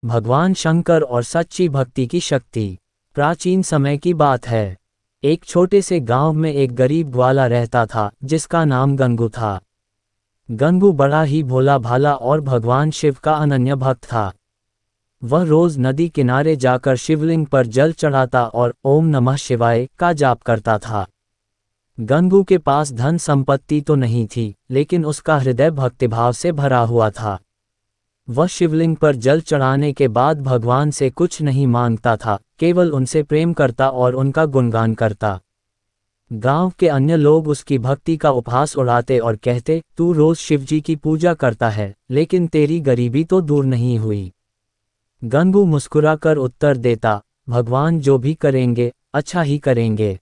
भगवान शंकर और सच्ची भक्ति की शक्ति। प्राचीन समय की बात है। एक छोटे से गांव में एक गरीब ग्वाला रहता था जिसका नाम गंगू था। गंगू बड़ा ही भोला भाला और भगवान शिव का अनन्य भक्त था। वह रोज नदी किनारे जाकर शिवलिंग पर जल चढ़ाता और ओम नमः शिवाय का जाप करता था। गंगू के पास धन संपत्ति तो नहीं थी, लेकिन उसका हृदय भक्तिभाव से भरा हुआ था। वह शिवलिंग पर जल चढ़ाने के बाद भगवान से कुछ नहीं मांगता था, केवल उनसे प्रेम करता और उनका गुणगान करता। गांव के अन्य लोग उसकी भक्ति का उपहास उड़ाते और कहते, तू रोज शिवजी की पूजा करता है, लेकिन तेरी गरीबी तो दूर नहीं हुई। गंगू मुस्कुराकर उत्तर देता, भगवान जो भी करेंगे अच्छा ही करेंगे।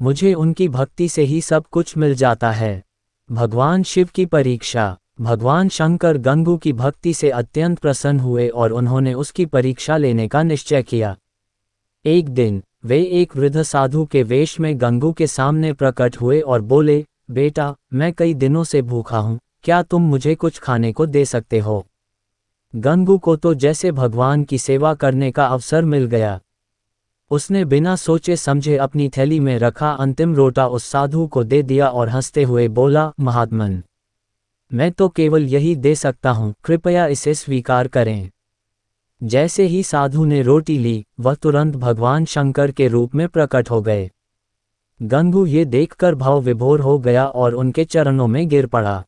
मुझे उनकी भक्ति से ही सब कुछ मिल जाता है। भगवान शिव की परीक्षा। भगवान शंकर गंगू की भक्ति से अत्यंत प्रसन्न हुए और उन्होंने उसकी परीक्षा लेने का निश्चय किया। एक दिन वे एक वृद्ध साधु के वेश में गंगू के सामने प्रकट हुए और बोले, बेटा, मैं कई दिनों से भूखा हूँ, क्या तुम मुझे कुछ खाने को दे सकते हो? गंगू को तो जैसे भगवान की सेवा करने का अवसर मिल गया। उसने बिना सोचे समझे अपनी थैली में रखा अंतिम रोटा उस साधु को दे दिया और हंसते हुए बोला, महात्मन, मैं तो केवल यही दे सकता हूँ, कृपया इसे स्वीकार करें। जैसे ही साधु ने रोटी ली, वह तुरंत भगवान शंकर के रूप में प्रकट हो गए। गंगू ये देखकर भाव विभोर हो गया और उनके चरणों में गिर पड़ा।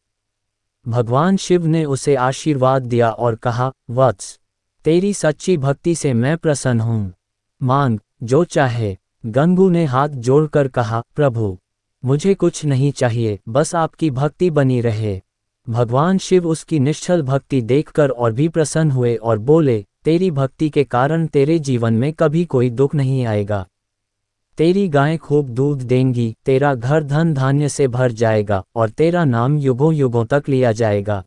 भगवान शिव ने उसे आशीर्वाद दिया और कहा, वत्स, तेरी सच्ची भक्ति से मैं प्रसन्न हूँ, मांग जो चाहे। गंगू ने हाथ जोड़कर कहा, प्रभु, मुझे कुछ नहीं चाहिए, बस आपकी भक्ति बनी रहे। भगवान शिव उसकी निश्चल भक्ति देखकर और भी प्रसन्न हुए और बोले, तेरी भक्ति के कारण तेरे जीवन में कभी कोई दुख नहीं आएगा। तेरी गायें खूब दूध देंगी, तेरा घर धन धान्य से भर जाएगा और तेरा नाम युगों युगों तक लिया जाएगा।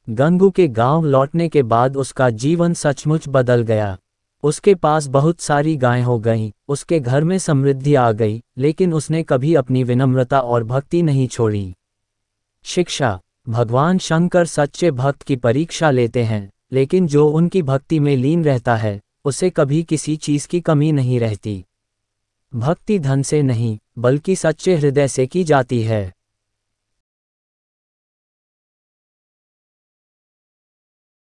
गंगू के गांव लौटने के बाद उसका जीवन सचमुच बदल गया। उसके पास बहुत सारी गायें हो गईं, उसके घर में समृद्धि आ गई, लेकिन उसने कभी अपनी विनम्रता और भक्ति नहीं छोड़ी। शिक्षा। भगवान शंकर सच्चे भक्त की परीक्षा लेते हैं, लेकिन जो उनकी भक्ति में लीन रहता है, उसे कभी किसी चीज की कमी नहीं रहती। भक्ति धन से नहीं, बल्कि सच्चे हृदय से की जाती है।